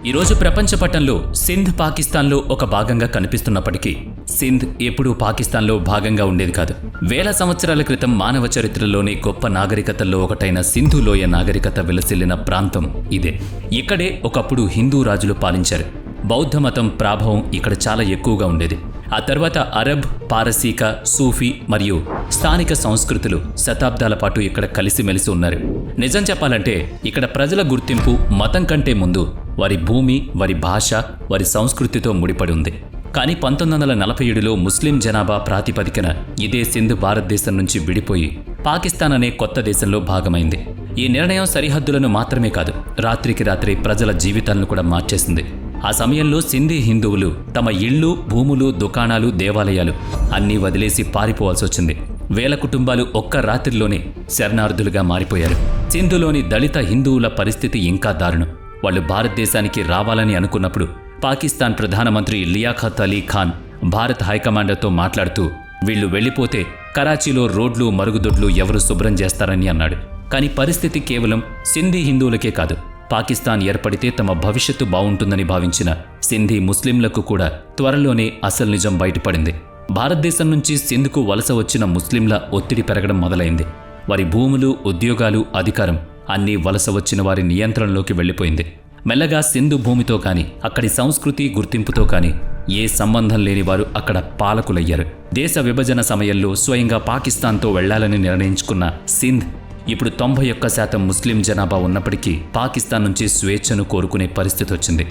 ఈరోజు ప్రపంచ పటంలో సింధ్ పాకిస్తాన్లో ఒక భాగంగా కనిపిస్తున్నప్పటికీ సింధ్ ఎప్పుడూ పాకిస్తాన్లో భాగంగా ఉండేది కాదు. వేల సంవత్సరాల క్రితం మానవ చరిత్రలోని గొప్ప నాగరికతల్లో ఒకటైన సింధు లోయ నాగరికత విలసిల్లిన ప్రాంతం ఇదే. ఇక్కడే ఒకప్పుడు హిందూ రాజులు పాలించారు. బౌద్ధ మతం ప్రాభావం ఇక్కడ చాలా ఎక్కువగా ఉండేది. ఆ తర్వాత అరబ్, పారసీక, సూఫీ మరియు స్థానిక సంస్కృతులు శతాబ్దాల పాటు ఇక్కడ కలిసిమెలిసి ఉన్నారు. నిజం చెప్పాలంటే ఇక్కడ ప్రజల గుర్తింపు మతం కంటే ముందు వారి భూమి, వారి భాష, వారి సంస్కృతితో ముడిపడి ఉంది. కానీ 1947లో ముస్లిం జనాభా ప్రాతిపదికన ఇదే సింధ్ భారతదేశం నుంచి విడిపోయి పాకిస్తాన్ అనే కొత్త దేశంలో భాగమైంది. ఈ నిర్ణయం సరిహద్దులను మాత్రమే కాదు, రాత్రికి రాత్రి ప్రజల జీవితాలను కూడా మార్చేసింది. ఆ సమయంలో సింధీ హిందువులు తమ ఇళ్ళు, భూములు, దుకాణాలు, దేవాలయాలు అన్నీ వదిలేసి పారిపోవాల్సి వచ్చింది. వేల కుటుంబాలు ఒక్క రాత్రిలోనే శరణార్థులుగా మారిపోయారు. సింధులోని దళిత హిందువుల పరిస్థితి ఇంకా దారుణం. వాళ్ళు భారతదేశానికి రావాలని అనుకున్నప్పుడు పాకిస్తాన్ ప్రధానమంత్రి లియాఖత్ అలీ ఖాన్ భారత్ హైకమాండర్తో మాట్లాడుతూ వీళ్లు వెళ్లిపోతే కరాచీలో రోడ్లు, మరుగుదొడ్లు ఎవరు శుభ్రం చేస్తారని అన్నాడు. కానీ పరిస్థితి కేవలం సింధీ హిందువులకే కాదు, పాకిస్తాన్ ఏర్పడితే తమ భవిష్యత్తు బావుంటుందని భావించిన సింధీ ముస్లింలకు కూడా త్వరలోనే అసలు నిజం బయటపడింది. భారతదేశం నుంచి సింధ్కు వలస వచ్చిన ముస్లింల ఒత్తిడి పెరగడం మొదలైంది. వారి భూములు, ఉద్యోగాలు, అధికారం అన్నీ వలస వచ్చిన వారి నియంత్రణలోకి వెళ్లిపోయింది. మెల్లగా సింధు భూమితో కానీ, అక్కడి సంస్కృతి, గుర్తింపుతో కానీ ఏ సంబంధం లేని వారు అక్కడ పాలకులయ్యారు. దేశ విభజన సమయంలో స్వయంగా పాకిస్తాన్తో వెళ్లాలని నిర్ణయించుకున్న సింధ్ ఇప్పుడు 91% ముస్లిం జనాభా ఉన్నప్పటికీ పాకిస్తాన్ నుంచి స్వేచ్ఛను కోరుకునే పరిస్థితి వచ్చింది.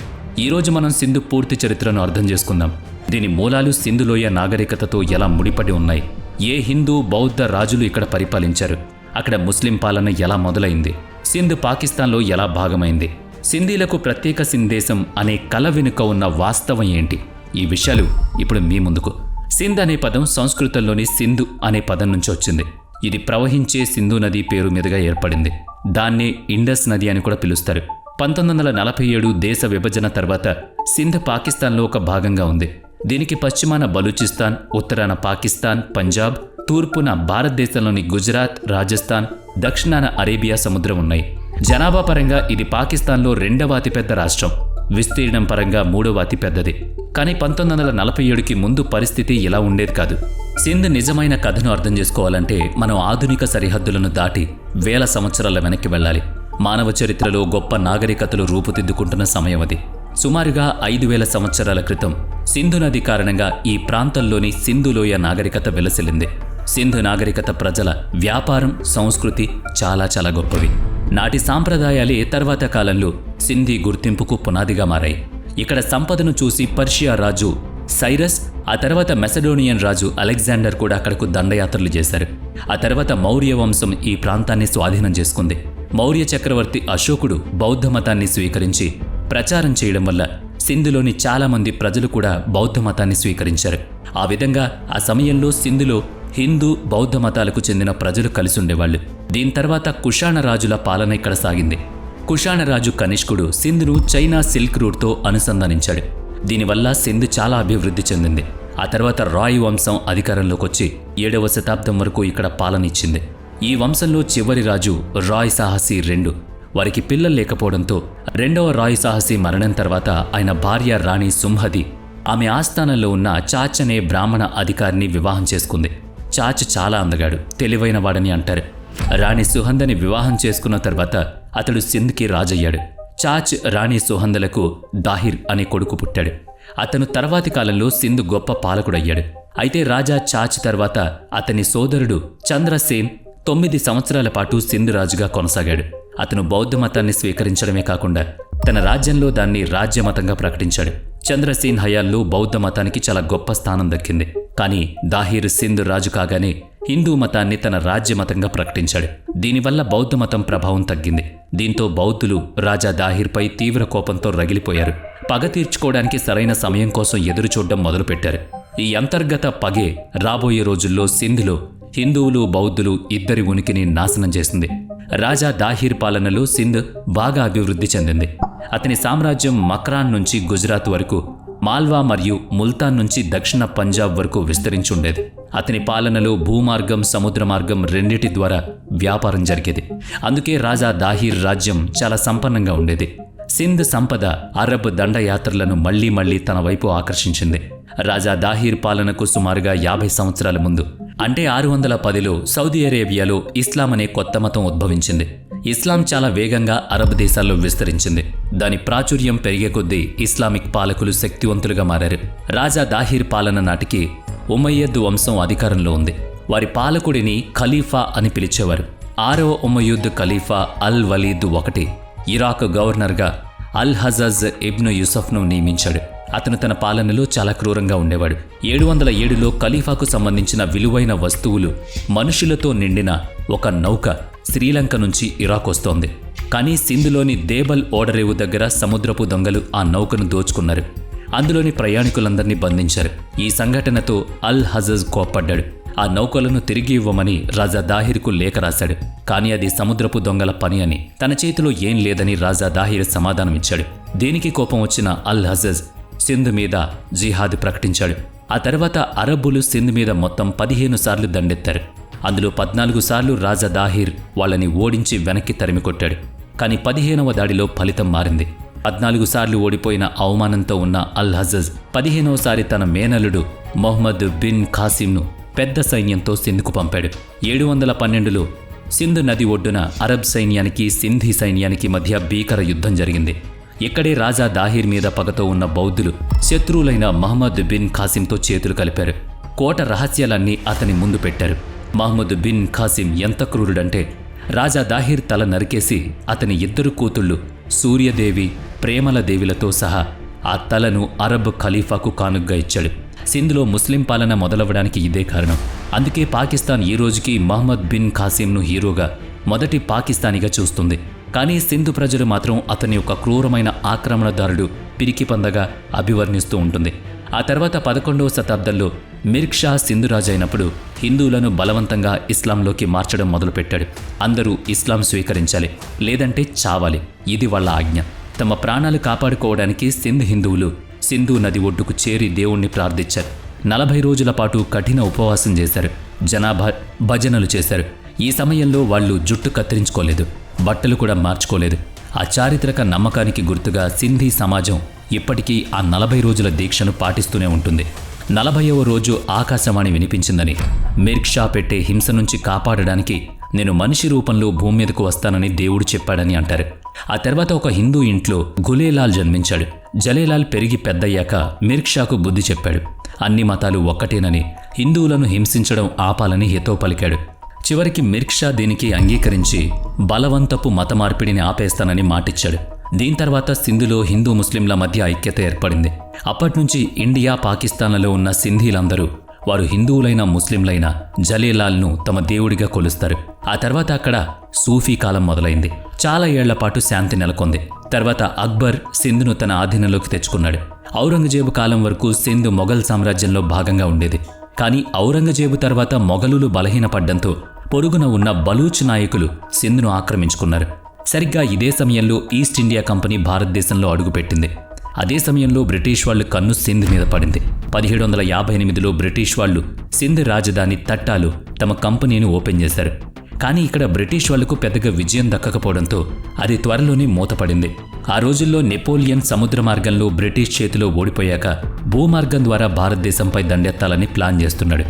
ఈరోజు మనం సింధు పూర్తి చరిత్రను అర్థం చేసుకుందాం. దీని మూలాలు సింధులోయ నాగరికతతో ఎలా ముడిపడి ఉన్నాయి, ఏ హిందూ, బౌద్ధ రాజులు ఇక్కడ పరిపాలించారు, అక్కడ ముస్లిం పాలన ఎలా మొదలైంది, సింధ్ పాకిస్తాన్లో ఎలా భాగమైంది, సింధీలకు ప్రత్యేక సింధ్ దేశం అనే కల వెనుక ఉన్న వాస్తవం ఏంటి, ఈ విషయాలు ఇప్పుడు మీ ముందుకు. సింధ్ అనే పదం సంస్కృతంలోని సింధు అనే పదం నుంచి వచ్చింది. ఇది ప్రవహించే సింధు నది పేరు మీదుగా ఏర్పడింది. దాన్నే ఇండస్ నది అని కూడా పిలుస్తారు. 1947 దేశ విభజన తర్వాత సింధ్ పాకిస్తాన్లో ఒక భాగంగా ఉంది. దీనికి పశ్చిమాన బలూచిస్తాన్, ఉత్తరాన పాకిస్తాన్, పంజాబ్, తూర్పున భారతదేశంలోని గుజరాత్, రాజస్థాన్, దక్షిణాన అరేబియా సముద్రం ఉన్నాయి. జనాభా పరంగా ఇది పాకిస్తాన్లో 2వ అతిపెద్ద రాష్ట్రం, విస్తీర్ణం పరంగా 3వ అతిపెద్దది. కానీ 1947కి ముందు పరిస్థితి ఇలా ఉండేది కాదు. సింధ్ నిజమైన కథను అర్థం చేసుకోవాలంటే మనం ఆధునిక సరిహద్దులను దాటి వేల సంవత్సరాల వెనక్కి వెళ్ళాలి. మానవ చరిత్రలో గొప్ప నాగరికతలు రూపుదిద్దుకుంటున్న సమయం అది. సుమారుగా 5000 సంవత్సరాల క్రితం సింధు నది కారణంగా ఈ ప్రాంతంలోని సింధులోయ నాగరికత విలసిల్లింది. సింధు నాగరికత ప్రజల వ్యాపారం, సంస్కృతి చాలా గొప్పవి. నాటి సాంప్రదాయాలే తర్వాత కాలంలో సింధీ గుర్తింపుకు పునాదిగా మారాయి. ఇక్కడ సంపదను చూసి పర్షియా రాజు సైరస్, ఆ తర్వాత మెసడోనియన్ రాజు అలెగ్జాండర్ కూడా అక్కడకు దండయాత్రలు చేశారు. ఆ తర్వాత మౌర్య వంశం ఈ ప్రాంతాన్ని స్వాధీనం చేసుకుంది. మౌర్య చక్రవర్తి అశోకుడు బౌద్ధ మతాన్ని స్వీకరించి ప్రచారం చేయడం వల్ల సింధులోని చాలామంది ప్రజలు కూడా బౌద్ధ మతాన్ని స్వీకరించారు. ఆ విధంగా ఆ సమయంలో సింధులో హిందూ, బౌద్ధ మతాలకు చెందిన ప్రజలు కలిసి ఉండేవాళ్లు. దీని తర్వాత కుషాణ రాజుల పాలన ఇక్కడ సాగింది. కుషాణ రాజు కనిష్కుడు సింధును చైనా సిల్క్ రూట్తో అనుసంధానించాడు. దీనివల్ల సింధు చాలా అభివృద్ధి చెందింది. ఆ తర్వాత రాయ్ వంశం అధికారంలోకి వచ్చి 7వ శతాబ్దం వరకు ఇక్కడ పాలన ఇచ్చింది. ఈ వంశంలో చివరి రాజు రాయ్ సాహసి II. వారికి పిల్లలు లేకపోవడంతో 2వ రాయ్ సాహసి మరణం తర్వాత ఆయన భార్య రాణి సుంహది ఆమె ఆస్థానంలో ఉన్న చాచ్ అనే బ్రాహ్మణ అధికారిని వివాహం చేసుకుంది. చాచ్ చాలా అందగాడు, తెలివైన వాడని అంటారు. రాణి సుహందని వివాహం చేసుకున్న తర్వాత అతడు సింధ్కి రాజయ్యాడు. చాచ్, రాణి సుహందలకు దాహిర్ అనే కొడుకు పుట్టాడు. అతను తర్వాతి కాలంలో సింధు గొప్ప పాలకుడయ్యాడు. అయితే రాజా చాచ్ తర్వాత అతని సోదరుడు చంద్రసేన్ 9 సంవత్సరాల పాటు సింధు రాజుగా కొనసాగాడు. అతను బౌద్ధ మతాన్ని స్వీకరించడమే కాకుండా తన రాజ్యంలో దాన్ని రాజ్యమతంగా ప్రకటించాడు. చంద్రసేన్ హయాల్లో బౌద్ధ మతానికి చాలా గొప్ప స్థానం దక్కింది. కానీ దాహిర్ సింధు రాజు కాగానే హిందూ మతాన్ని తన రాజ్యమతంగా ప్రకటించాడు. దీనివల్ల బౌద్ధ మతం ప్రభావం తగ్గింది. దీంతో బౌద్ధులు రాజా దాహిర్పై తీవ్ర కోపంతో రగిలిపోయారు. పగ తీర్చుకోవడానికి సరైన సమయం కోసం ఎదురుచూడడం మొదలుపెట్టారు. ఈ అంతర్గత పగే రాబోయే రోజుల్లో సింధ్లో హిందువులు, బౌద్ధులు ఇద్దరి ఉనికిని నాశనం చేసింది. రాజా దాహిర్ పాలనలో సింధ్ బాగా అభివృద్ధి చెందింది. అతని సామ్రాజ్యం మక్రాన్ నుంచి గుజరాత్ వరకు, మాల్వా మరియు ముల్తాన్ నుంచి దక్షిణ పంజాబ్ వరకు విస్తరించుండేది. అతని పాలనలో భూమార్గం, సముద్ర మార్గం రెండిటి ద్వారా వ్యాపారం జరిగేది. అందుకే రాజా దాహిర్ రాజ్యం చాలా సంపన్నంగా ఉండేది. సింధ్ సంపద అరబ్ దండయాత్రలను మళ్లీ తన వైపు ఆకర్షించింది. రాజా దాహిర్ పాలనకు సుమారుగా 50 సంవత్సరాల ముందు అంటే 610లో సౌదీ అరేబియాలో ఇస్లాం అనే కొత్త మతం ఉద్భవించింది. ఇస్లాం చాలా వేగంగా అరబ్ దేశాల్లో విస్తరించింది. దాని ప్రాచుర్యం పెరిగే కొద్దీ ఇస్లామిక్ పాలకులు శక్తివంతులుగా మారారు. రాజా దాహిర్ పాలన నాటికి ఉమయ్యద్ వంశం అధికారంలో ఉంది. వారి పాలకుడిని ఖలీఫా అని పిలిచేవారు. 6వ ఉమయ్యద్ ఖలీఫా అల్ వలీద్ I ఇరాక్ గవర్నర్గా అల్ హజజ్ ఇబ్ను యూసఫ్ను నియమించాడు. అతను తన పాలనలో చాలా క్రూరంగా ఉండేవాడు. 707లో ఖలీఫాకు సంబంధించిన విలువైన వస్తువులు, మనుషులతో నిండిన ఒక నౌక శ్రీలంక నుంచి ఇరాక్ వస్తోంది. కానీ సింధులోని దేబల్ ఓడరేవు దగ్గర సముద్రపు దొంగలు ఆ నౌకను దోచుకున్నారు. అందులోని ప్రయాణికులందరినీ బంధించారు. ఈ సంఘటనతో అల్ హజజ్ కోప్పడ్డాడు. ఆ నౌకలను తిరిగి ఇవ్వమని రాజా దాహిర్కు లేఖ రాశాడు. కానీ అది సముద్రపు దొంగల పని అని, తన చేతిలో ఏం లేదని రాజా దాహిర్ సమాధానమిచ్చాడు. దీనికి కోపం వచ్చిన అల్ హజజ్ సింధ్ మీద జిహాద్ ప్రకటించాడు. ఆ తర్వాత అరబ్బులు సింధ్ మీద మొత్తం 15 సార్లు దండెత్తారు. అందులో 14 సార్లు రాజా దాహిర్ వాళ్ళని ఓడించి వెనక్కి తరిమికొట్టాడు. కానీ 15వ దాడిలో ఫలితం మారింది. 14 సార్లు ఓడిపోయిన అవమానంతో ఉన్న అల్ హజజ్ 15వసారి తన మేనలుడు మొహమ్మద్ బిన్ ఖాసిమ్ను పెద్ద సైన్యంతో సింధ్కు పంపాడు. 712లో సింధ్ నది ఒడ్డున అరబ్ సైన్యానికి సింధీ సైన్యానికి మధ్య భీకర యుద్ధం జరిగింది. ఇక్కడే రాజా దాహిర్ మీద పగతో ఉన్న బౌద్ధులు శత్రువులైన మహమ్మద్ బిన్ ఖాసిమ్తో చేతులు కలిపారు. కోట రహస్యాలన్నీ అతని ముందు పెట్టారు. మహమ్మద్ బిన్ ఖాసిం ఎంత క్రూరుడంటే రాజా దాహిర్ తల నరికేసి అతని 2 కూతుళ్ళు సూర్యదేవి, ప్రేమలదేవిలతో సహా ఆ తలను అరబ్ ఖలీఫాకు కానుగ్గా ఇచ్చాడు. సింధ్లో ముస్లిం పాలన మొదలవడానికి ఇదే కారణం. అందుకే పాకిస్తాన్ ఈ రోజుకి మహమ్మద్ బిన్ ఖాసింను హీరోగా, మొదటి పాకిస్తానీగా చూస్తుంది. కానీ సింధు ప్రజలు మాత్రం అతని ఒక క్రూరమైన ఆక్రమణదారుడు, పిరికిపందగా అభివర్ణిస్తూ ఉంటుంది. ఆ తర్వాత 11వ శతాబ్దంలో మిర్క్ షా సింధు రాజు అయినప్పుడు హిందువులను బలవంతంగా ఇస్లాంలోకి మార్చడం మొదలుపెట్టాడు. అందరూ ఇస్లాం స్వీకరించాలి, లేదంటే చావాలి. ఇది వాళ్ళ ఆజ్ఞ. తమ ప్రాణాలు కాపాడుకోవడానికి సింధ్ హిందువులు సింధు నది ఒడ్డుకు చేరి దేవుణ్ణి ప్రార్థించారు. 40 రోజుల పాటు కఠిన ఉపవాసం చేశారు. జనాభా భజనలు చేశారు. ఈ సమయంలో వాళ్ళు జుట్టు కత్తిరించుకోలేదు, బట్టలు కూడా మార్చుకోలేదు. ఆ చారిత్రక నమ్మకానికి గుర్తుగా సింధీ సమాజం ఇప్పటికీ ఆ 40 రోజుల దీక్షను పాటిస్తూనే ఉంటుంది. 40వ రోజు ఆకాశవాణి వినిపించిందని, మిర్క్ షా పెట్టే హింస నుంచి కాపాడడానికి నేను మనిషి రూపంలో భూమి మీదకు వస్తానని దేవుడు చెప్పాడని అంటారు. ఆ తర్వాత ఒక హిందూ ఇంట్లో గులేలాల్ జన్మించాడు. జలేలాల్ పెరిగి పెద్దయ్యాక మిర్క్ షాకు బుద్ధి చెప్పాడు. అన్ని మతాలు ఒక్కటేనని, హిందువులను హింసించడం ఆపాలని హితవు పలికాడు. చివరికి మిర్క్ షా దీనికి అంగీకరించి బలవంతపు మత మార్పిడిని ఆపేస్తానని మాటిచ్చాడు. దీని తర్వాత సింధులో హిందూ ముస్లింల మధ్య ఐక్యత ఏర్పడింది. అప్పట్నుంచి ఇండియా, పాకిస్తాన్లలో ఉన్న సింధీలందరూ వారు హిందువులైన ముస్లింలైన జలేలాల్ను తమ దేవుడిగా కొలుస్తారు. ఆ తర్వాత అక్కడ సూఫీ కాలం మొదలైంది. చాలా ఏళ్లపాటు శాంతి నెలకొంది. తర్వాత అక్బర్ సింధ్ను తన ఆధీనంలోకి తెచ్చుకున్నాడు. ఔరంగజేబు కాలం వరకు సింధ్ మొఘల్ సామ్రాజ్యంలో భాగంగా ఉండేది. కానీ ఔరంగజేబు తర్వాత మొఘలులు బలహీనపడ్డంతో పొరుగున ఉన్న బలూచ్ నాయకులు సింధ్ను ఆక్రమించుకున్నారు. సరిగ్గా ఇదే సమయంలో ఈస్ట్ ఇండియా కంపెనీ భారతదేశంలో అడుగుపెట్టింది. అదే సమయంలో బ్రిటిష్ వాళ్లు కన్ను సింధ్ మీద పడింది. 1758లో బ్రిటిష్ వాళ్లు సింధ్ రాజధాని తట్టాలో తమ కంపెనీని ఓపెన్ చేశారు. కానీ ఇక్కడ బ్రిటిష్ వాళ్లకు పెద్దగా విజయం దక్కకపోవడంతో అది త్వరలోనే మూతపడింది. ఆ రోజుల్లో నెపోలియన్ సముద్ర మార్గంలో బ్రిటిష్ చేతిలో ఓడిపోయాక భూమార్గం ద్వారా భారతదేశంపై దండెత్తాలని ప్లాన్ చేస్తున్నాడు.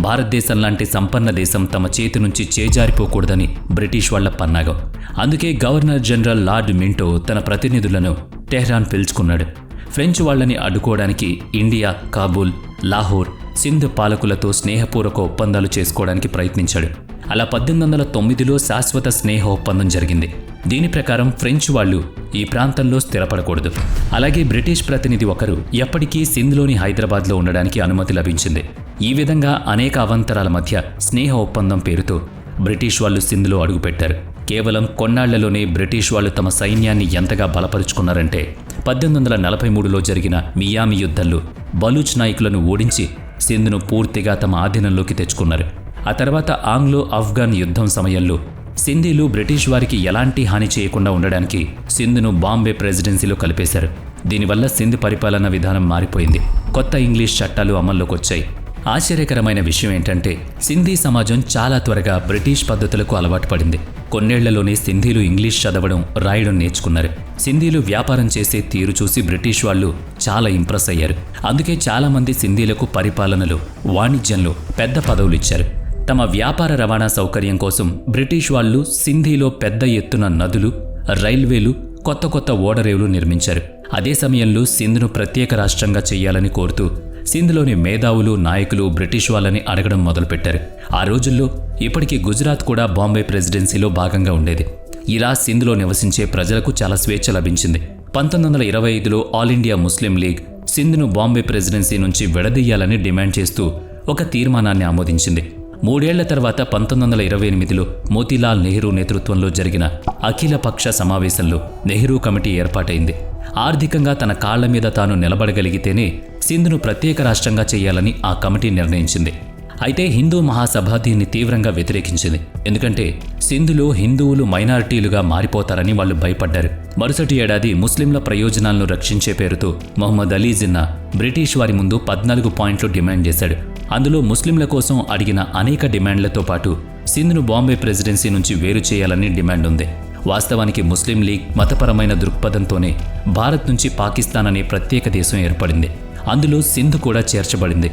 భారతదేశం లాంటి సంపన్న దేశం తమ చేతి నుంచి చేజారిపోకూడదని బ్రిటిష్ వాళ్ల పన్నాగం. అందుకే గవర్నర్ జనరల్ లార్డ్ మింటో తన ప్రతినిధులను టెహ్రాన్ పిలుచుకున్నాడు. ఫ్రెంచ్ వాళ్లని అడ్డుకోవడానికి ఇండియా, కాబూల్, లాహోర్, సింధ్ పాలకులతో స్నేహపూర్వక ఒప్పందాలు చేసుకోవడానికి ప్రయత్నించాడు. అలా 1809లో శాశ్వత స్నేహ ఒప్పందం జరిగింది. దీని ప్రకారం ఫ్రెంచ్ వాళ్లు ఈ ప్రాంతంలో స్థిరపడకూడదు. అలాగే బ్రిటిష్ ప్రతినిధి ఒకరు ఎప్పటికీ సింధ్లోని హైదరాబాద్లో ఉండడానికి అనుమతి లభించింది. ఈ విధంగా అనేక అవాంతరాల మధ్య స్నేహ ఒప్పందం పేరుతో బ్రిటిష్ వాళ్లు సింధ్లో అడుగుపెట్టారు. కేవలం కొన్నాళ్లలోనే బ్రిటిష్ వాళ్లు తమ సైన్యాన్ని ఎంతగా బలపరుచుకున్నారంటే 1843లో జరిగిన మియామి యుద్ధంలో బలూచ్ నాయకులను ఓడించి సింధ్ను పూర్తిగా తమ ఆధీనంలోకి తెచ్చుకున్నారు. ఆ తర్వాత ఆంగ్లో ఆఫ్ఘన్ యుద్ధం సమయంలో సింధీలు బ్రిటిష్ వారికి ఎలాంటి హాని చేయకుండా ఉండడానికి సింధ్ను బాంబే ప్రెసిడెన్సీలో కలిపేశారు. దీనివల్ల సింధ్ పరిపాలనా విధానం మారిపోయింది. కొత్త ఇంగ్లీష్ చట్టాలు అమల్లోకి వచ్చాయి. ఆశ్చర్యకరమైన విషయం ఏంటంటే సింధీ సమాజం చాలా త్వరగా బ్రిటిష్ పద్ధతులకు అలవాటు పడింది. కొన్నేళ్లలోనే సింధీలు ఇంగ్లీష్ చదవడం రాయడం నేర్చుకున్నారు. సింధీలు వ్యాపారం చేసే తీరు చూసి బ్రిటిష్ వాళ్ళు చాలా ఇంప్రెస్ అయ్యారు. అందుకే చాలామంది సింధీలకు పరిపాలనలో, వాణిజ్యంలో పెద్ద పదవులు ఇచ్చారు. తమ వ్యాపార రవాణా సౌకర్యం కోసం బ్రిటిష్ వాళ్ళు సింధీలో పెద్ద ఎత్తున నదులు, రైల్వేలు, కొత్త కొత్త ఓడరేవులు నిర్మించారు. అదే సమయంలో సింధ్ను ప్రత్యేక రాష్ట్రంగా చేయాలని కోరుతూ సింధ్లోని మేధావులు, నాయకులు బ్రిటిష్ వాళ్ళని అడగడం మొదలుపెట్టారు. ఆ రోజుల్లో ఇప్పటికీ గుజరాత్ కూడా బాంబే ప్రెసిడెన్సీలో భాగంగా ఉండేది. ఇలా సింధ్లో నివసించే ప్రజలకు చాలా స్వేచ్ఛ లభించింది. 1925లో ఆల్ ఇండియా ముస్లిం లీగ్ సింధ్ను బాంబే ప్రెసిడెన్సీ నుంచి విడదీయాలని డిమాండ్ చేస్తూ ఒక తీర్మానాన్ని ఆమోదించింది. 3 ఏళ్ల తర్వాత 1928లో మోతీలాల్ నెహ్రూ నేతృత్వంలో జరిగిన అఖిలపక్ష సమావేశంలో నెహ్రూ కమిటీ ఏర్పాటైంది. ఆర్థికంగా తన కాళ్ల మీద తాను నిలబడగలిగితేనే సింధ్ను ప్రత్యేక రాష్ట్రంగా చేయాలని ఆ కమిటీ నిర్ణయించింది. అయితే హిందూ మహాసభ దీన్ని తీవ్రంగా వ్యతిరేకించింది. ఎందుకంటే సింధ్లో హిందువులు మైనారిటీలుగా మారిపోతారని వాళ్ళు భయపడ్డారు. మరుసటి ఏడాది ముస్లింల ప్రయోజనాలను రక్షించే పేరుతో మొహమ్మద్ అలీ జిన్నా బ్రిటిష్ వారి ముందు 14 పాయింట్లు డిమాండ్ చేశాడు. అందులో ముస్లింల కోసం అడిగిన అనేక డిమాండ్లతో పాటు సింధ్ను బాంబే ప్రెసిడెన్సీ నుంచి వేరు చేయాలని డిమాండ్ ఉంది. వాస్తవానికి ముస్లిం లీగ్ మతపరమైన దృక్పథంతోనే భారత్ నుంచి పాకిస్తాన్ అనే ప్రత్యేక దేశం ఏర్పడింది. అందులో సింధ్ కూడా చేర్చబడింది.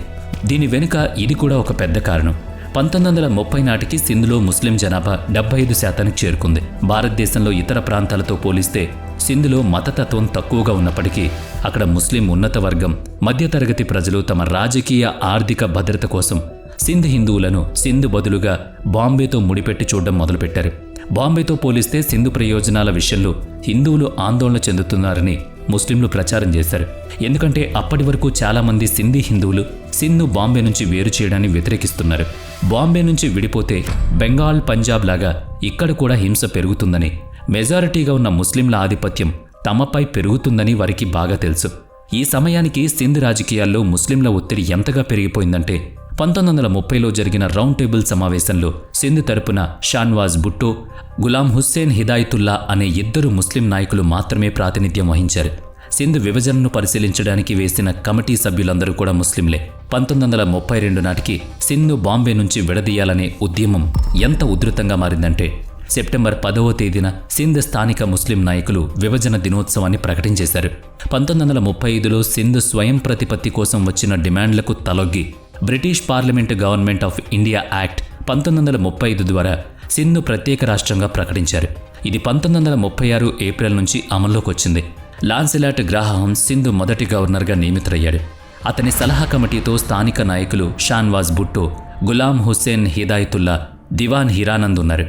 దీని వెనుక ఇది కూడా ఒక పెద్ద కారణం. 1930 నాటికి సింధ్లో ముస్లిం జనాభా 75% చేరుకుంది. భారతదేశంలో ఇతర ప్రాంతాలతో పోలిస్తే సింధ్లో మతతత్వం తక్కువగా ఉన్నప్పటికీ అక్కడ ముస్లిం ఉన్నత వర్గం, మధ్యతరగతి ప్రజలు తమ రాజకీయ, ఆర్థిక భద్రత కోసం సింధ్ హిందువులను సింధ్ బదులుగా బాంబేతో ముడిపెట్టి చూడడం మొదలుపెట్టారు. బాంబేతో పోలిస్తే సింధు ప్రయోజనాల విషయంలో హిందువులు ఆందోళన చెందుతున్నారని ముస్లింలు ప్రచారం చేశారు. ఎందుకంటే అప్పటి వరకు చాలామంది సింధీ హిందువులు సింధ్ను బాంబే నుంచి వేరు చేయడాన్ని వ్యతిరేకిస్తున్నారు. బాంబే నుంచి విడిపోతే బెంగాల్, పంజాబ్ లాగా ఇక్కడ కూడా హింస పెరుగుతుందని, మెజారిటీగా ఉన్న ముస్లింల ఆధిపత్యం తమపై పెరుగుతుందని వారికి బాగా తెలుసు. ఈ సమయానికి సింధ్ రాజకీయాల్లో ముస్లింల ఒత్తిడి ఎంతగా పెరిగిపోయిందంటే 1930లో జరిగిన రౌండ్ టేబుల్ సమావేశంలో సింధ్ తరపున షాన్వాజ్ భుట్టో, గులాం హుస్సేన్ హిదాయతుల్లా అనే 2 ముస్లిం నాయకులు మాత్రమే ప్రాతినిధ్యం వహించారు. సింధ్ విభజనను పరిశీలించడానికి వేసిన కమిటీ సభ్యులందరూ కూడా ముస్లింలే. 1932 నాటికి సింధ్ను బాంబే నుంచి విడదీయాలనే ఉద్యమం ఎంత ఉధృతంగా మారిందంటే సెప్టెంబర్ 10వ తేదీన సింధ్ స్థానిక ముస్లిం నాయకులు విభజన దినోత్సవాన్ని ప్రకటించేశారు. 1935లో సింధ్ స్వయం ప్రతిపత్తి కోసం వచ్చిన డిమాండ్లకు తలొగ్గి British parliament government of India act 1935 ద్వారా సింధ్ను ప్రత్యేక రాష్ట్రంగా ప్రకటించారు. ఇది 1936 ఏప్రిల్ నుంచి అమల్లోకి వచ్చింది. లాన్సెలాట్ గ్రాహం సింధ్ మొదటి గవర్నర్గా నియమితులయ్యాడు. అతని సలహా కమిటీతో స్థానిక నాయకులు షాన్వాజ్ భుట్టో, గులాం హుస్సేన్ హిదాయతుల్లా, దివాన్ హిరానంద్ ఉన్నారు.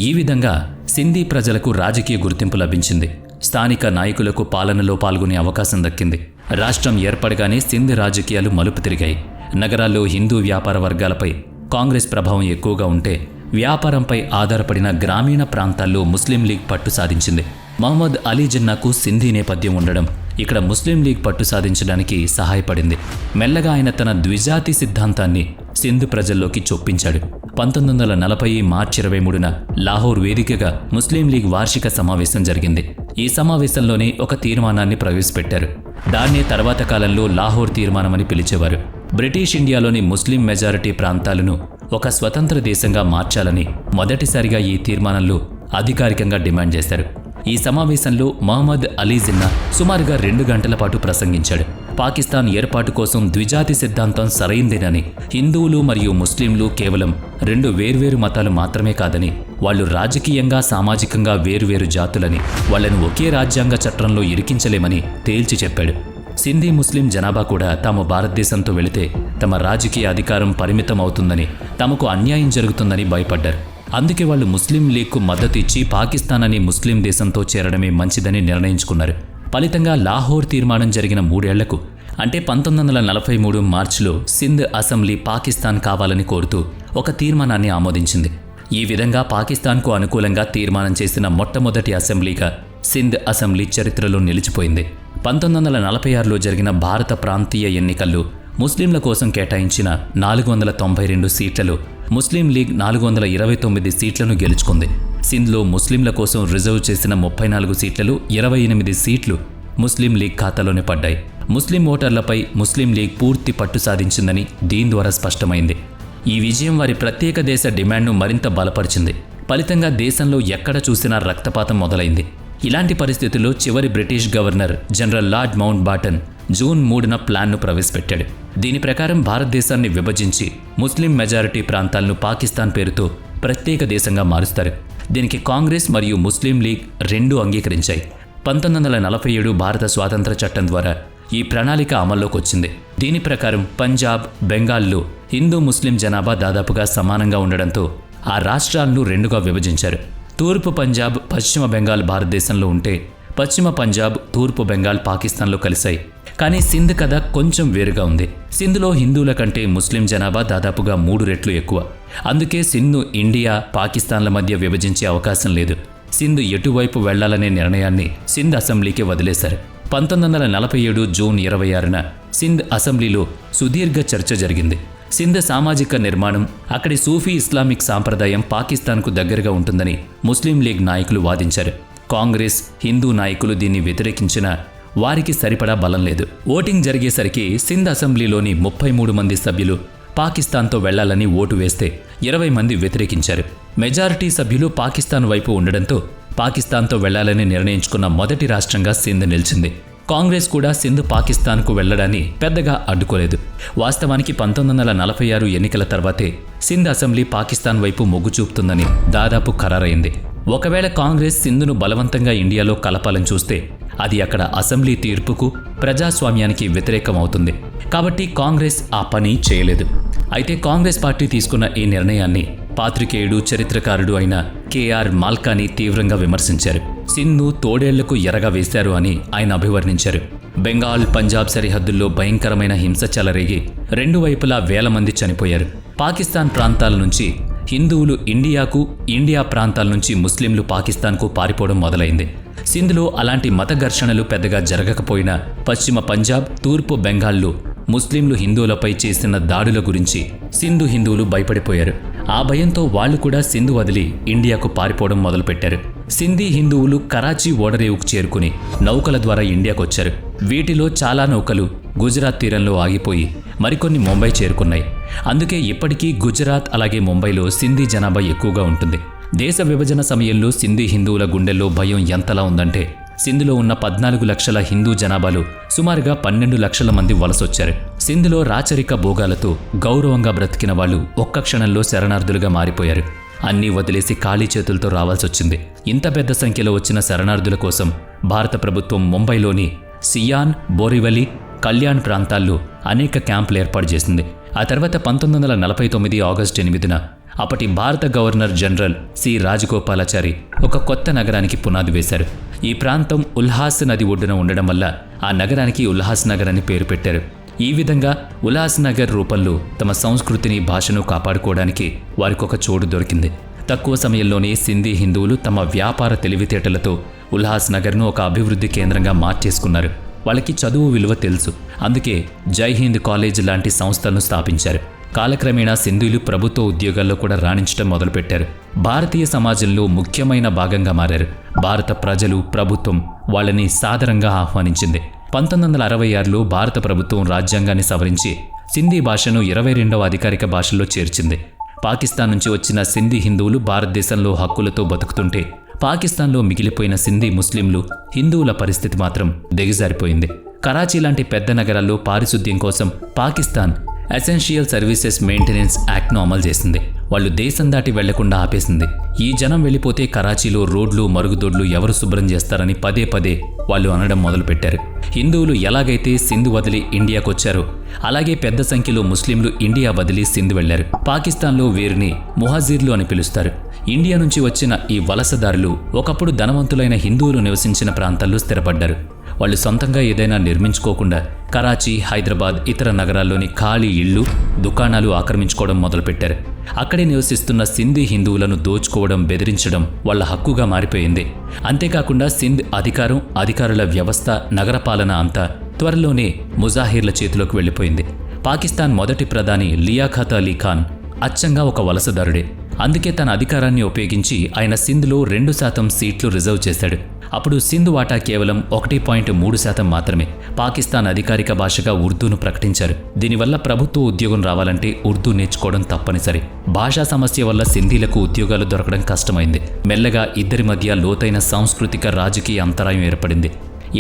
ఈ విధంగా సింధీ ప్రజలకు రాజకీయ గుర్తింపు లభించింది. స్థానిక నాయకులకు పాలనలో పాల్గొనే అవకాశం దక్కింది. రాష్ట్రం ఏర్పడగానే సింధ్ రాజకీయాలు మలుపు తిరిగాయి. నగరాల్లో హిందూ వ్యాపార వర్గాలపై కాంగ్రెస్ ప్రభావం ఎక్కువగా ఉంటే వ్యాపారంపై ఆధారపడిన గ్రామీణ ప్రాంతాల్లో ముస్లిం లీగ్ పట్టు సాధించింది. మహమ్మద్ అలీ జిన్నాకు సింధీ నేపథ్యం ఉండడం ఇక్కడ ముస్లిం లీగ్ పట్టు సాధించడానికి సహాయపడింది. మెల్లగా ఆయన తన ద్విజాతి సిద్ధాంతాన్ని సింధ్ ప్రజల్లోకి చొప్పించాడు. 1940 మార్చి 23న లాహోర్ వేదికగా ముస్లిం లీగ్ వార్షిక సమావేశం జరిగింది. ఈ సమావేశంలోనే ఒక తీర్మానాన్ని ప్రవేశపెట్టారు. దాన్నే తర్వాత కాలంలో లాహోర్ తీర్మానమని పిలిచేవారు. బ్రిటిష్ ఇండియాలోని ముస్లిం మెజారిటీ ప్రాంతాలను ఒక స్వతంత్ర దేశంగా మార్చాలని మొదటిసారిగా ఈ తీర్మానంలో అధికారికంగా డిమాండ్ చేశారు. ఈ సమావేశంలో మహమ్మద్ అలీ జిన్నా సుమారుగా 2 గంటల పాటు ప్రసంగించాడు. పాకిస్తాన్ ఏర్పాటు కోసం ద్విజాతి సిద్ధాంతం సరైందేనని, హిందువులు మరియు ముస్లింలు కేవలం 2 వేర్వేరు మతాలు మాత్రమే కాదని, వాళ్ళు రాజకీయంగా, సామాజికంగా వేరువేరు జాతులని, వాళ్లను ఒకే రాజ్యాంగ చట్రంలో ఇరికించలేమని తేల్చి చెప్పాడు. సింధీ ముస్లిం జనాభా కూడా తాము భారతదేశంతో వెళితే తమ రాజకీయ అధికారం పరిమితం అవుతుందని, తమకు అన్యాయం జరుగుతుందని భయపడ్డారు. అందుకే వాళ్ళు ముస్లిం లీగ్కు మద్దతు ఇచ్చి పాకిస్తాన్ అనే ముస్లిం దేశంతో చేరడమే మంచిదని నిర్ణయించుకున్నారు. ఫలితంగా లాహోర్ తీర్మానం జరిగిన 3 ఏళ్లకు అంటే 1943 మార్చిలో సింధ్ అసెంబ్లీ పాకిస్తాన్ కావాలని కోరుతూ ఒక తీర్మానాన్ని ఆమోదించింది. ఈ విధంగా పాకిస్తాన్కు అనుకూలంగా తీర్మానం చేసిన మొట్టమొదటి అసెంబ్లీగా సింధ్ అసెంబ్లీ చరిత్రలో నిలిచిపోయింది. 1946లో జరిగిన భారత ప్రాంతీయ ఎన్నికల్లో ముస్లింల కోసం కేటాయించిన 492 సీట్లలో ముస్లిం లీగ్ 429 సీట్లను గెలుచుకుంది. సింధ్లో ముస్లింల కోసం రిజర్వ్ చేసిన 34 సీట్లలో 28 సీట్లు ముస్లిం లీగ్ ఖాతాలోనే పడ్డాయి. ముస్లిం ఓటర్లపై ముస్లిం లీగ్ పూర్తి పట్టు సాధించిందని దీని ద్వారా స్పష్టమైంది. ఈ విజయం వారి ప్రత్యేక దేశ డిమాండ్ను మరింత బలపరిచింది. ఫలితంగా దేశంలో ఎక్కడ చూసినా రక్తపాతం మొదలైంది. ఇలాంటి పరిస్థితుల్లో చివరి British governor general Lord Mountbatten June 3న ప్లాన్ను ప్రవేశపెట్టాడు. దీని ప్రకారం భారతదేశాన్ని విభజించి ముస్లిం మెజారిటీ ప్రాంతాలను పాకిస్తాన్ పేరుతో ప్రత్యేక దేశంగా మారుస్తారు. దీనికి కాంగ్రెస్ మరియు ముస్లిం లీగ్ రెండూ అంగీకరించాయి. 1947 భారత స్వాతంత్ర చట్టం ద్వారా ఈ ప్రణాళిక అమల్లోకి వచ్చింది. దీని ప్రకారం పంజాబ్, బెంగాల్లో హిందూ ముస్లిం జనాభా దాదాపుగా సమానంగా ఉండడంతో ఆ రాష్ట్రాలను రెండుగా విభజించారు. తూర్పు పంజాబ్, పశ్చిమ బెంగాల్ భారతదేశంలో ఉంటే పశ్చిమ పంజాబ్, తూర్పు బెంగాల్ పాకిస్తాన్లో కలిశాయి. కానీ సింధ్ కథ కొంచెం వేరుగా ఉంది. సింధ్లో హిందువుల కంటే ముస్లిం జనాభా దాదాపుగా 3 రెట్లు ఎక్కువ. అందుకే సింధ్ను ఇండియా, పాకిస్తాన్ల మధ్య విభజించే అవకాశం లేదు. సింధ్ ఎటువైపు వెళ్లాలనే నిర్ణయాన్ని సింధ్ అసెంబ్లీకి వదిలేశారు. 1947 జూన్ 26న సింధ్ అసెంబ్లీలో సుదీర్ఘ చర్చ జరిగింది. సింధ్ సామాజిక నిర్మాణం, అక్కడి సూఫీ ఇస్లామిక్ సాంప్రదాయం పాకిస్తాన్కు దగ్గరగా ఉంటుందని ముస్లిం లీగ్ నాయకులు వాదించారు. కాంగ్రెస్, హిందూ నాయకులు దీన్ని వ్యతిరేకించినా వారికి సరిపడా బలం లేదు. ఓటింగ్ జరిగేసరికి సింధ్ అసెంబ్లీలోని 33 మంది సభ్యులు పాకిస్తాన్తో వెళ్లాలని ఓటు వేస్తే 20 మంది వ్యతిరేకించారు. మెజారిటీ సభ్యులు పాకిస్తాన్ వైపు ఉండడంతో పాకిస్తాన్తో వెళ్లాలని నిర్ణయించుకున్న మొదటి రాష్ట్రంగా సింధ్ నిలిచింది. కాంగ్రెస్ కూడా సింధ్ పాకిస్తాన్కు వెళ్లడాన్ని పెద్దగా అడ్డుకోలేదు. వాస్తవానికి 1946 ఎన్నికల తర్వాతే సింధ్ అసెంబ్లీ పాకిస్తాన్ వైపు మొగ్గు చూపుతుందని దాదాపు ఖరారైంది. ఒకవేళ కాంగ్రెస్ సింధును బలవంతంగా ఇండియాలో కలపాలని చూస్తే అది అక్కడ అసెంబ్లీ తీర్పుకు, ప్రజాస్వామ్యానికి వ్యతిరేకం అవుతుంది. కాబట్టి కాంగ్రెస్ ఆ పని చేయలేదు. అయితే కాంగ్రెస్ పార్టీ తీసుకున్న ఈ నిర్ణయాన్ని పాత్రికేయుడు, చరిత్రకారుడు అయిన కేఆర్ మాల్కానీ తీవ్రంగా విమర్శించారు. సింధ్ను తోడేళ్లకు ఎరగా వేశారు అని ఆయన అభివర్ణించారు. బెంగాల్, పంజాబ్ సరిహద్దుల్లో భయంకరమైన హింస చెలరేగి 2 వైపులా వేల మంది చనిపోయారు. పాకిస్తాన్ ప్రాంతాల నుంచి హిందువులు ఇండియాకు, ఇండియా ప్రాంతాల నుంచి ముస్లింలు పాకిస్తాన్కు పారిపోవడం మొదలైంది. సింధ్లో అలాంటి మత ఘర్షణలు పెద్దగా జరగకపోయినా పశ్చిమ పంజాబ్, తూర్పు బెంగాల్లో ముస్లింలు హిందువులపై చేసిన దాడుల గురించి సింధు హిందువులు భయపడిపోయారు. ఆ భయంతో వాళ్లు కూడా సింధు వదిలి ఇండియాకు పారిపోవడం మొదలుపెట్టారు. సింధీ హిందువులు కరాచీ ఓడరేవుకు చేరుకుని నౌకల ద్వారా ఇండియాకొచ్చారు. వీటిలో చాలా నౌకలు గుజరాత్ తీరంలో ఆగిపోయి మరికొన్ని ముంబై చేరుకున్నాయి. అందుకే ఇప్పటికీ గుజరాత్ అలాగే ముంబైలో సింధీ జనాభా ఎక్కువగా ఉంటుంది. దేశ విభజన సమయంలో సింధీ హిందువుల గుండెల్లో భయం ఎంతలా ఉందంటే సింధ్లో ఉన్న 14 లక్షల హిందూ జనాభాలో సుమారుగా 12 లక్షల మంది వలసొచ్చారు. సింధ్లో రాచరిక భోగాలతో గౌరవంగా బ్రతికిన వాళ్ళు ఒక్క క్షణంలో శరణార్థులుగా మారిపోయారు. అన్నీ వదిలేసి ఖాళీ చేతులతో రావాల్సొచ్చింది. ఇంత పెద్ద సంఖ్యలో వచ్చిన శరణార్థుల కోసం భారత ప్రభుత్వం ముంబైలోని సియాన్, బోరివలి, కళ్యాణ్ ప్రాంతాల్లో అనేక క్యాంపులు ఏర్పాటు చేసింది. ఆ తర్వాత 1949 ఆగస్టు 8న అప్పటి భారత గవర్నర్ జనరల్ సి రాజగోపాలాచారి ఒక కొత్త నగరానికి పునాది వేశారు. ఈ ప్రాంతం ఉల్హాస్ నది ఒడ్డున ఉండడం వల్ల ఆ నగరానికి ఉల్హాస్ నగర్ అని పేరు పెట్టారు. ఈ విధంగా ఉల్హాస్ నగర్ రూపంలో తమ సంస్కృతిని, భాషను కాపాడుకోవడానికి వారికొక చోటు దొరికింది. తక్కువ సమయంలోనే సింధీ హిందువులు తమ వ్యాపార తెలివితేటలతో ఉల్హాస్ నగర్ను ఒక అభివృద్ధి కేంద్రంగా మార్చేసుకున్నారు. వాళ్ళకి చదువు విలువ తెలుసు. అందుకే జై హింద్ కాలేజ్ లాంటి సంస్థలను స్థాపించారు. కాలక్రమేణా సింధీలు ప్రభుత్వ ఉద్యోగాల్లో కూడా రాణించడం మొదలుపెట్టారు. భారతీయ సమాజంలో ముఖ్యమైన భాగంగా మారారు. భారత ప్రజలు, ప్రభుత్వం వాళ్ళని సాదరంగా ఆహ్వానించింది. 1966లో భారత ప్రభుత్వం రాజ్యాంగాన్ని సవరించి సింధీ భాషను 22వ అధికారిక భాషల్లో చేర్చింది. పాకిస్తాన్ నుంచి వచ్చిన సింధీ హిందువులు భారతదేశంలో హక్కులతో బతుకుతుంటే పాకిస్తాన్లో మిగిలిపోయిన సింధీ ముస్లింలు, హిందువుల పరిస్థితి మాత్రం దిగజారిపోయింది. కరాచీ లాంటి పెద్ద నగరాల్లో పారిశుద్ధ్యం కోసం పాకిస్తాన్ ఎసెన్షియల్ సర్వీసెస్ మెయింటెనెన్స్ యాక్ట్ను అమలు చేసింది. వాళ్ళు దేశం దాటి వెళ్లకుండా ఆపేసింది. ఈ జనం వెళ్ళిపోతే కరాచీలో రోడ్లు, మరుగుదొడ్లు ఎవరు శుభ్రం చేస్తారని పదే పదే వాళ్ళు అనడం మొదలుపెట్టారు. హిందువులు ఎలాగైతే సింధు వదిలి ఇండియాకొచ్చారో అలాగే పెద్ద సంఖ్యలో ముస్లింలు ఇండియా వదిలి సింధు వెళ్లారు. పాకిస్తాన్లో వీరిని ముహాజిర్లు అని పిలుస్తారు. ఇండియా నుంచి వచ్చిన ఈ వలసదారులు ఒకప్పుడు ధనవంతులైన హిందువులు నివసించిన ప్రాంతాల్లో స్థిరపడ్డారు. వాళ్ళు సొంతంగా ఏదైనా నిర్మించుకోకుండా కరాచీ, హైదరాబాద్, ఇతర నగరాల్లోని ఖాళీ ఇళ్లు, దుకాణాలు ఆక్రమించుకోవడం మొదలుపెట్టారు. అక్కడే నివసిస్తున్న సింధీ హిందువులను దోచుకోవడం, బెదిరించడం వాళ్ళ హక్కుగా మారిపోయింది. అంతేకాకుండా సింధ్ అధికారం, అధికారుల వ్యవస్థ, నగరపాలన అంతా త్వరలోనే ముజాహిర్ల చేతిలోకి వెళ్ళిపోయింది. పాకిస్తాన్ మొదటి ప్రధాని లియాఖత్ అలీ ఖాన్ అచ్చంగా ఒక వలసదారుడే. అందుకే తన అధికారాన్ని ఉపయోగించి ఆయన సింధ్లో 2% సీట్లు రిజర్వ్ చేశాడు. అప్పుడు సింధ్ వాటా కేవలం 1.3% మాత్రమే. పాకిస్తాన్ అధికారిక భాషగా ఉర్దూను ప్రకటించారు. దీనివల్ల ప్రభుత్వ ఉద్యోగం రావాలంటే ఉర్దూ నేర్చుకోవడం తప్పనిసరి. భాషా సమస్య వల్ల సింధీలకు ఉద్యోగాలు దొరకడం కష్టమైంది. మెల్లగా ఇద్దరి మధ్య లోతైన సాంస్కృతిక రాజకీయ అంతరాయం ఏర్పడింది.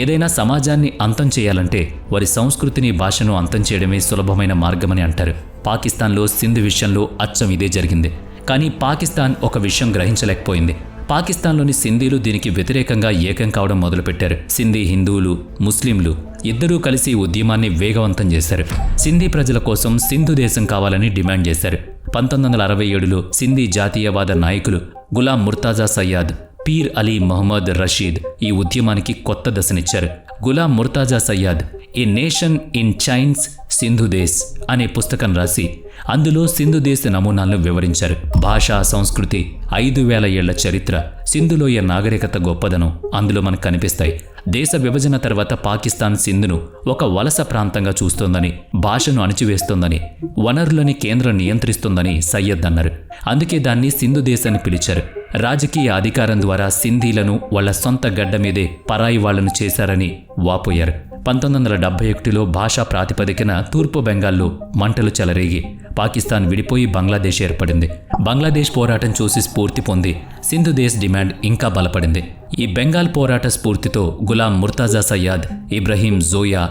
ఏదైనా సమాజాన్ని అంతం చేయాలంటే వారి సంస్కృతిని, భాషను అంతం చేయడమే సులభమైన మార్గమని అంటారు. పాకిస్తాన్లో సింధ్ విషయంలో అచ్చం ఇదే జరిగింది. కానీ పాకిస్తాన్ ఒక విషయం గ్రహించలేకపోయింది. పాకిస్తాన్లోని సింధీలు దీనికి వ్యతిరేకంగా ఏకం కావడం మొదలుపెట్టారు. సింధీ హిందువులు, ముస్లింలు ఇద్దరూ కలిసి ఉద్యమాన్ని వేగవంతం చేశారు. సింధీ ప్రజల కోసం సింధు దేశం కావాలని డిమాండ్ చేశారు. 1967లో సింధీ జాతీయవాద నాయకులు గులాం ముర్తాజా సయ్యాద్, పీర్ అలీ మహమ్మద్ రషీద్ ఈ ఉద్యమానికి కొత్త దశనిచ్చారు. Ghulam Murtaza Syed a nation in chains Sindhu Desh అనే పుస్తకం రాసి అందులో సింధు దేశ నమూనాలను వివరించారు. భాషా, సంస్కృతి, 5000 ఏళ్ల చరిత్ర, సింధులోయ నాగరికత గొప్పదనం అందులో మనకు కనిపిస్తాయి. దేశ విభజన తర్వాత పాకిస్తాన్ సింధును ఒక వలస ప్రాంతంగా చూస్తోందని, భాషను అణిచివేస్తోందని, వనరులని కేంద్రం నియంత్రిస్తోందని సయ్యద్ అన్నారు. అందుకే దాన్ని సింధు దేశాన్ని పిలిచారు. రాజకీయ అధికారం ద్వారా సింధీలను వాళ్ల సొంత గడ్డ మీదే పరాయి వాళ్లను చేశారని వాపోయారు. 1971లో భాషా ప్రాతిపదికన తూర్పు బెంగాల్లో మంటలు చెలరేగి పాకిస్తాన్ విడిపోయి బంగ్లాదేశ్ ఏర్పడింది. బంగ్లాదేశ్ పోరాటం చూసి స్ఫూర్తి పొంది సింధు దేశ్ డిమాండ్ ఇంకా బలపడింది. ఈ బెంగాల్ పోరాట స్ఫూర్తితో గులాం ముర్తాజా సయ్యాద్, ఇబ్రహీం జోయా,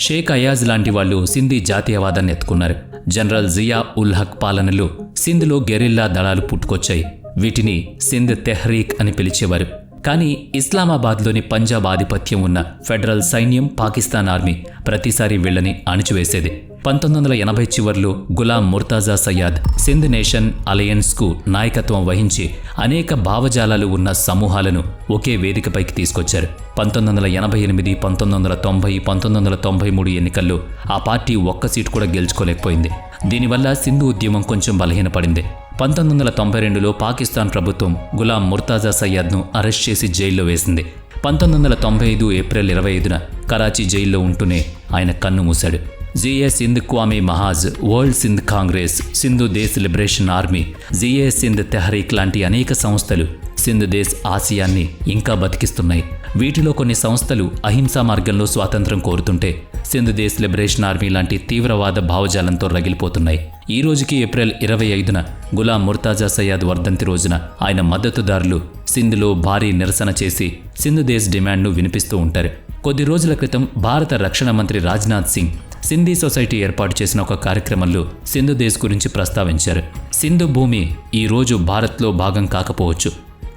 షేక్ అయాజ్ లాంటి వాళ్ళు సింధీ జాతీయవాదాన్ని ఎత్తుకున్నారు. జనరల్ జియా ఉల్ హక్ పాలనలో సింధ్లో గెరిల్లా దళాలు పుట్టుకొచ్చాయి. వీటిని సింధ్ తెహ్రీక్ అని పిలిచేవారు. కానీ ఇస్లామాబాద్లోని పంజాబ్ ఆధిపత్యం ఉన్న ఫెడరల్ సైన్యం, పాకిస్తాన్ ఆర్మీ ప్రతిసారి వీళ్ళని అణిచివేసేది. 1980 చివర్లో గులాం ముర్తాజా సయ్యాద్ సింధ్ నేషన్ అలయన్స్కు నాయకత్వం వహించి అనేక భావజాలాలు ఉన్న సమూహాలను ఒకే వేదికపైకి తీసుకొచ్చారు. 1988, 1990, 1993 ఎన్నికల్లో ఆ పార్టీ ఒక్క సీటు కూడా గెలుచుకోలేకపోయింది. దీనివల్ల సింధు ఉద్యమం కొంచెం బలహీనపడింది. 1992లో పాకిస్తాన్ ప్రభుత్వం గులాం ముర్తాజా సయ్యాద్ను అరెస్ట్ చేసి జైల్లో వేసింది. 1995 ఏప్రిల్ 25న కరాచీ జైల్లో ఉంటూనే ఆయన కన్ను మూశాడు. Jeay Sindh Qaumi Mahaz, world Sindh congress, Sindhu Desh liberation army, Jeay Sindh Tehreek లాంటి అనేక సంస్థలు సింధ్ దేశ్ ఆశయాన్ని ఇంకా బతికిస్తున్నాయి. వీటిలో కొన్ని సంస్థలు అహింసా మార్గంలో స్వాతంత్రం కోరుతుంటే సింధ్ దేశ్ లిబరేషన్ ఆర్మీ లాంటి తీవ్రవాద భావజాలంతో రగిలిపోతున్నాయి. ఈ రోజుకి ఏప్రిల్ 25న గులాం ముర్తాజా సయ్యాద్ వర్ధంతి రోజున ఆయన మద్దతుదారులు సింధ్లో భారీ నిరసన చేసి సింధు దేశ్ డిమాండ్ను వినిపిస్తూ ఉంటారు. కొద్ది రోజుల క్రితం భారత రక్షణ మంత్రి రాజ్నాథ్ సింగ్ సింధీ సొసైటీ ఏర్పాటు చేసిన ఒక కార్యక్రమంలో సింధు దేశ్ గురించి ప్రస్తావించారు. సింధు భూమి ఈ రోజు భారత్లో భాగం కాకపోవచ్చు,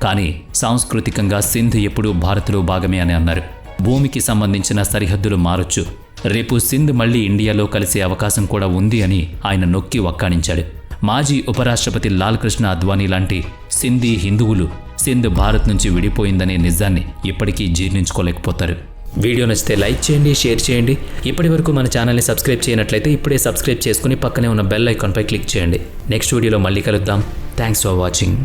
కానీ సాంస్కృతికంగా సింధ్ ఎప్పుడూ భారత్లో భాగమే అని అన్నారు. భూమికి సంబంధించిన సరిహద్దులు మారొచ్చు, రేపు సింధ్ మళ్లీ ఇండియాలో కలిసే అవకాశం కూడా ఉంది అని ఆయన నొక్కి వక్కాణించాడు. మాజీ ఉపరాష్ట్రపతి లాల్ కృష్ణ అద్వానీ లాంటి సింధీ హిందువులు సింధ్ భారత్ నుంచి విడిపోయిందనే నిజాన్ని ఇప్పటికీ జీర్ణించుకోలేకపోతారు. వీడియో నచ్చితే లైక్ చేయండి, షేర్ చేయండి. ఇప్పటి వరకు మన ఛానల్ని సబ్స్క్రైబ్ చేయనట్లయితే ఇప్పుడే సబ్స్క్రైబ్ చేసుకుని పక్కనే ఉన్న బెల్ ఐకాన్పై క్లిక్ చేయండి. నెక్స్ట్ వీడియోలో మళ్ళీ కలుద్దాం. Thanks for watching.